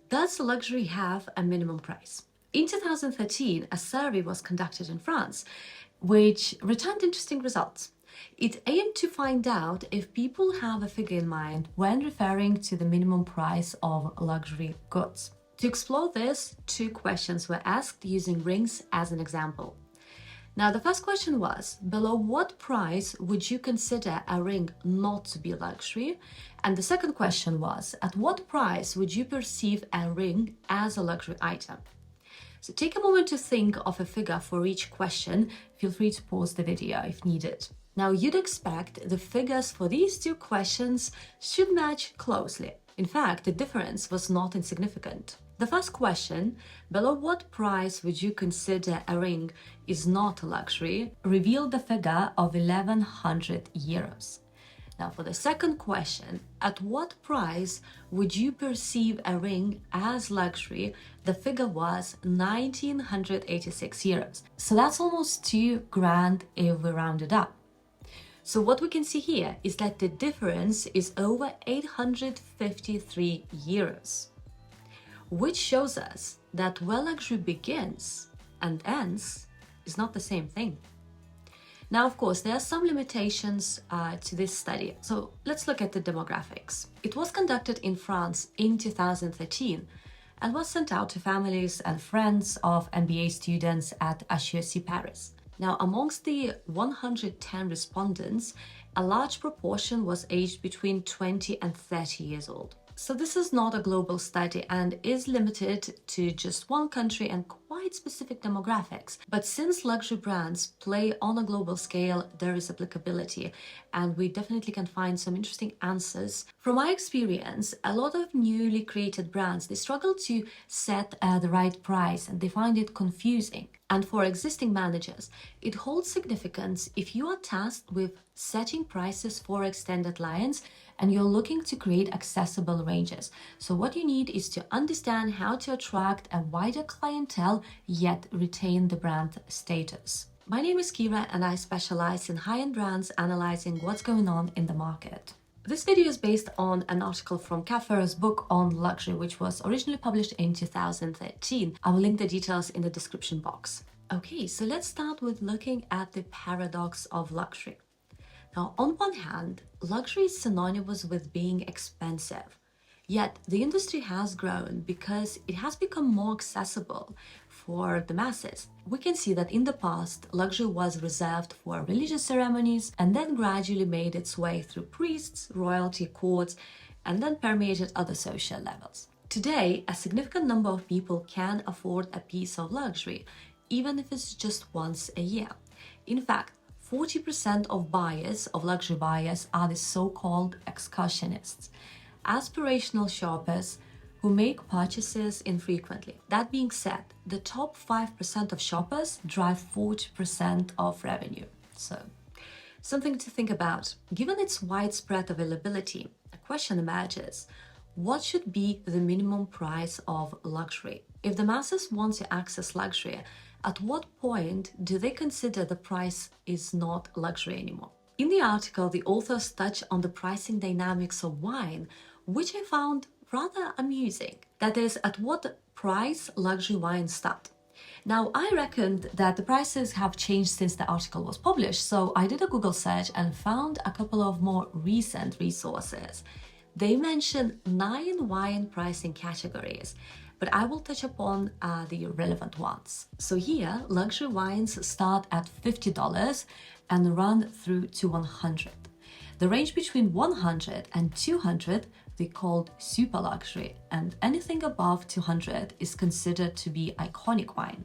Does luxury have a minimum price? In 2013, a survey was conducted in France, which returned interesting results. It aimed to find out if people have a figure in mind when referring to the minimum price of luxury goods. To explore this, two questions were asked using rings as an example. Now, the first question was, below what price would you consider a ring not to be luxury? And the second question was, at what price would you perceive a ring as a luxury item? So take a moment to think of a figure for each question. Feel free to pause the video if needed. Now, you'd expect the figures for these two questions should match closely. In fact, the difference was not insignificant. The first question, below what price would you consider a ring is not a luxury, revealed the figure of 1,100 euros. Now, for the second question, at what price would you perceive a ring as luxury? The figure was 1,986 euros. So that's almost 2 grand if we round it up. So what we can see here is that the difference is over 853 euros, which shows us that where luxury begins and ends is not the same thing. Now, of course, there are some limitations to this study. So let's look at the demographics. It was conducted in France in 2013 and was sent out to families and friends of MBA students at HEC Paris. Now, amongst the 110 respondents, a large proportion was aged between 20 and 30 years old. So this is not a global study and is limited to just one country and quite specific demographics. But since luxury brands play on a global scale, there is applicability, and we definitely can find some interesting answers. From my experience, a lot of newly created brands, they struggle to set the right price and they find it confusing. And for existing managers, it holds significance if you are tasked with setting prices for extended lines and you're looking to create accessible ranges. So what you need is to understand how to attract a wider clientele yet retain the brand status. My name is Kira and I specialize in high-end brands analyzing what's going on in the market. This video is based on an article from Kat Ferrer's book on luxury, which was originally published in 2013. I will link the details in the description box. Okay, so let's start with looking at the paradox of luxury. Now, on one hand, luxury is synonymous with being expensive. Yet, the industry has grown because it has become more accessible for the masses. We can see that in the past, luxury was reserved for religious ceremonies and then gradually made its way through priests, royalty, courts, and then permeated other social levels. Today, a significant number of people can afford a piece of luxury, even if it's just once a year. In fact, 40% of luxury buyers are the so-called excursionists, aspirational shoppers who make purchases infrequently. That being said, the top 5% of shoppers drive 40% of revenue. So, something to think about. Given its widespread availability, a question emerges: what should be the minimum price of luxury? If the masses want to access luxury, at what point do they consider the price is not luxury anymore? In the article, the authors touch on the pricing dynamics of wine, which I found rather amusing. That is, at what price luxury wines start. Now, I reckoned that the prices have changed since the article was published, so I did a Google search and found a couple of more recent resources. They mention 9 wine pricing categories, but I will touch upon the relevant ones. So here, luxury wines start at $50 and run through to 100. The range between 100 and 200 they called super luxury, and anything above 200 is considered to be iconic wine.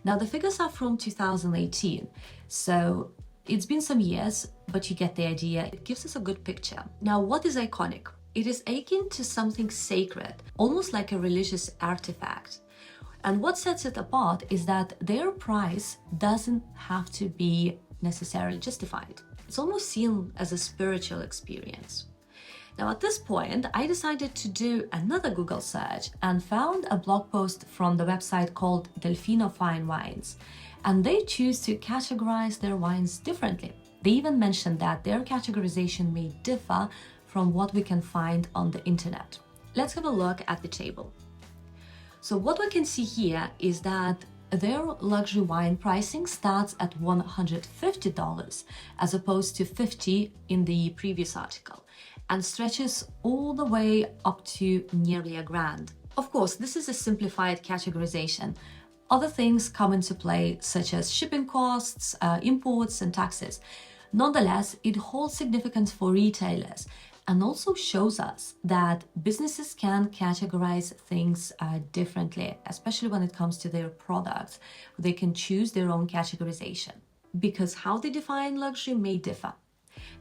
Now, the figures are from 2018, so it's been some years, but you get the idea. It gives us a good picture. Now, what is iconic? It is akin to something sacred, almost like a religious artifact. And what sets it apart is that their price doesn't have to be necessarily justified. It's almost seen as a spiritual experience. Now, at this point, I decided to do another Google search and found a blog post from the website called Delfino Fine Wines, and they choose to categorize their wines differently. They even mentioned that their categorization may differ from what we can find on the internet. Let's have a look at the table. So what we can see here is that their luxury wine pricing starts at $150 as opposed to $50 in the previous article, and stretches all the way up to nearly $1,000. Of course, this is a simplified categorization. Other things come into play, such as shipping costs, imports, and taxes. Nonetheless, it holds significance for retailers and also shows us that businesses can categorize things differently, especially when it comes to their products. They can choose their own categorization because how they define luxury may differ.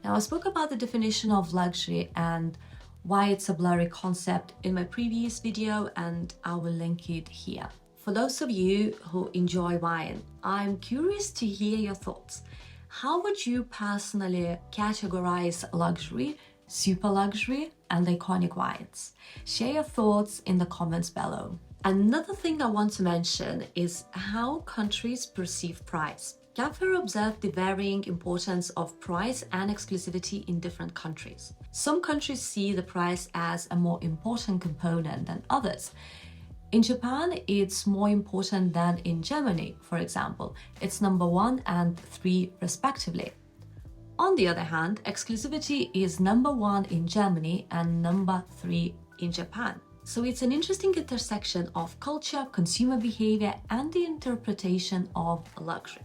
Now, I spoke about the definition of luxury and why it's a blurry concept in my previous video, and I will link it here. For those of you who enjoy wine, I'm curious to hear your thoughts. How would you personally categorize luxury, super luxury, and iconic wines? Share your thoughts in the comments below. Another thing I want to mention is how countries perceive price. Campher observed the varying importance of price and exclusivity in different countries. Some countries see the price as a more important component than others. In Japan, it's more important than in Germany, for example. It's number 1 and 3 respectively. On the other hand, exclusivity is number 1 in Germany and number 3 in Japan. So it's an interesting intersection of culture, consumer behavior, and the interpretation of luxury.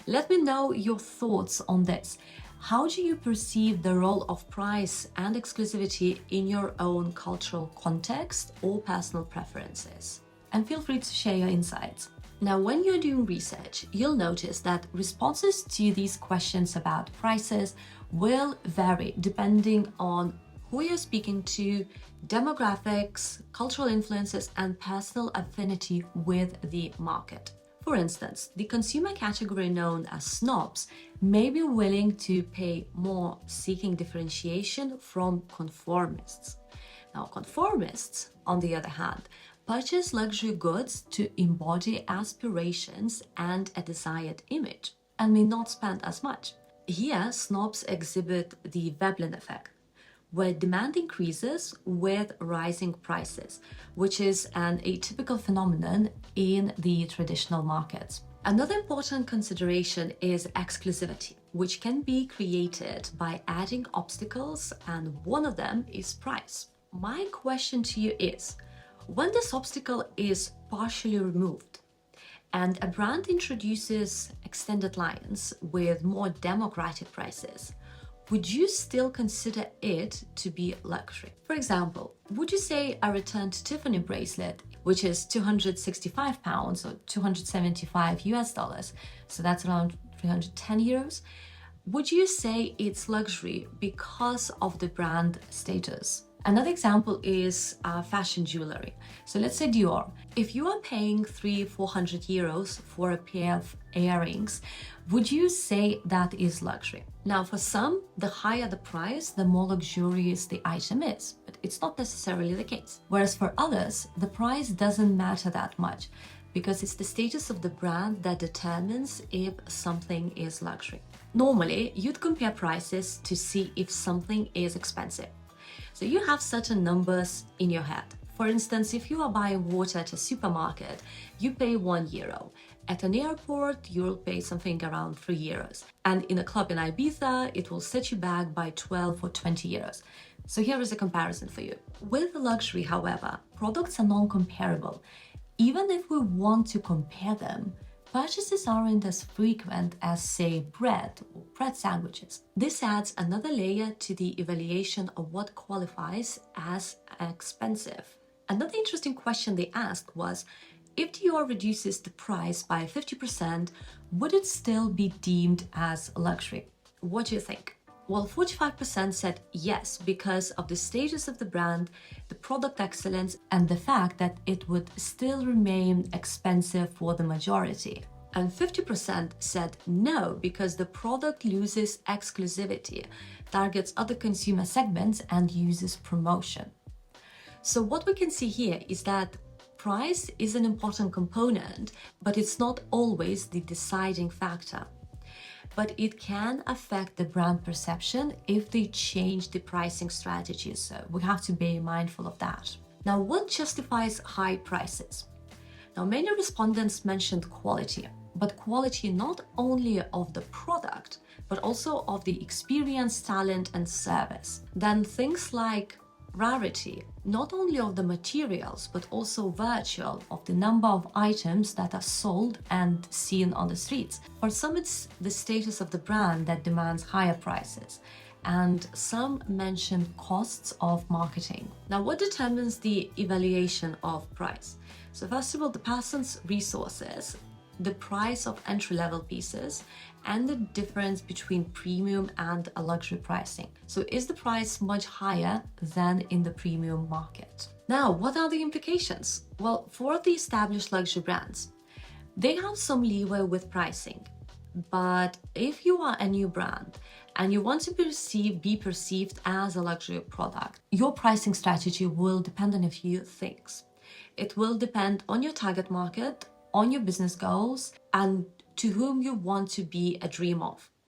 Let me know your thoughts on this. How do you perceive the role of price and exclusivity in your own cultural context or personal preferences? And feel free to share your insights. Now, when you're doing research, you'll notice that responses to these questions about prices will vary depending on who you're speaking to, demographics, cultural influences, and personal affinity with the market. For instance, the consumer category known as snobs may be willing to pay more seeking differentiation from conformists. Now, conformists, on the other hand, purchase luxury goods to embody aspirations and a desired image and may not spend as much. Here, snobs exhibit the Veblen effect, where demand increases with rising prices, which is an atypical phenomenon in the traditional markets. Another important consideration is exclusivity, which can be created by adding obstacles, and one of them is price. My question to you is, when this obstacle is partially removed and a brand introduces extended lines with more democratic prices, would you still consider it to be luxury? For example, would you say a returned Tiffany bracelet, which is £265 or 275 US dollars, so that's around 310 euros, would you say it's luxury because of the brand status? Another example is fashion jewelry. So let's say Dior. If you are paying 300-400 euros for a pair of earrings, would you say that is luxury? Now, for some, the higher the price, the more luxurious the item is, but it's not necessarily the case. Whereas for others, the price doesn't matter that much because it's the status of the brand that determines if something is luxury. Normally, you'd compare prices to see if something is expensive. So you have certain numbers in your head. For instance, if you are buying water at a supermarket, you pay €1. At an airport, you'll pay something around €3. And in a club in Ibiza, it will set you back by 12 or 20 euros. So here is a comparison for you. With luxury, however, products are non-comparable. Even if we want to compare them, purchases aren't as frequent as, say, bread or bread sandwiches. This adds another layer to the evaluation of what qualifies as expensive. Another interesting question they asked was, if Dior reduces the price by 50%, would it still be deemed as luxury? What do you think? Well, 45% said yes because of the status of the brand, the product excellence, and the fact that it would still remain expensive for the majority. And 50% said no because the product loses exclusivity, targets other consumer segments, and uses promotion. So what we can see here is that price is an important component, but it's not always the deciding factor. But it can affect the brand perception if they change the pricing strategies. So we have to be mindful of that. Now, what justifies high prices? Now, many respondents mentioned quality, but quality not only of the product, but also of the experience, talent, and service. Then things like rarity, not only of the materials, but also virtual of the number of items that are sold and seen on the streets. For some, it's the status of the brand that demands higher prices, and some mention costs of marketing. Now, what determines the evaluation of price? So first of all, the person's resources, the price of entry-level pieces, and the difference between premium and a luxury pricing. So is the price much higher than in the premium market? Now, what are the implications? Well, for the established luxury brands, they have some leeway with pricing. But if you are a new brand and you want to be perceived as a luxury product, your pricing strategy will depend on a few things. It will depend on your target market, on your business goals, and to whom you want to be a dream of.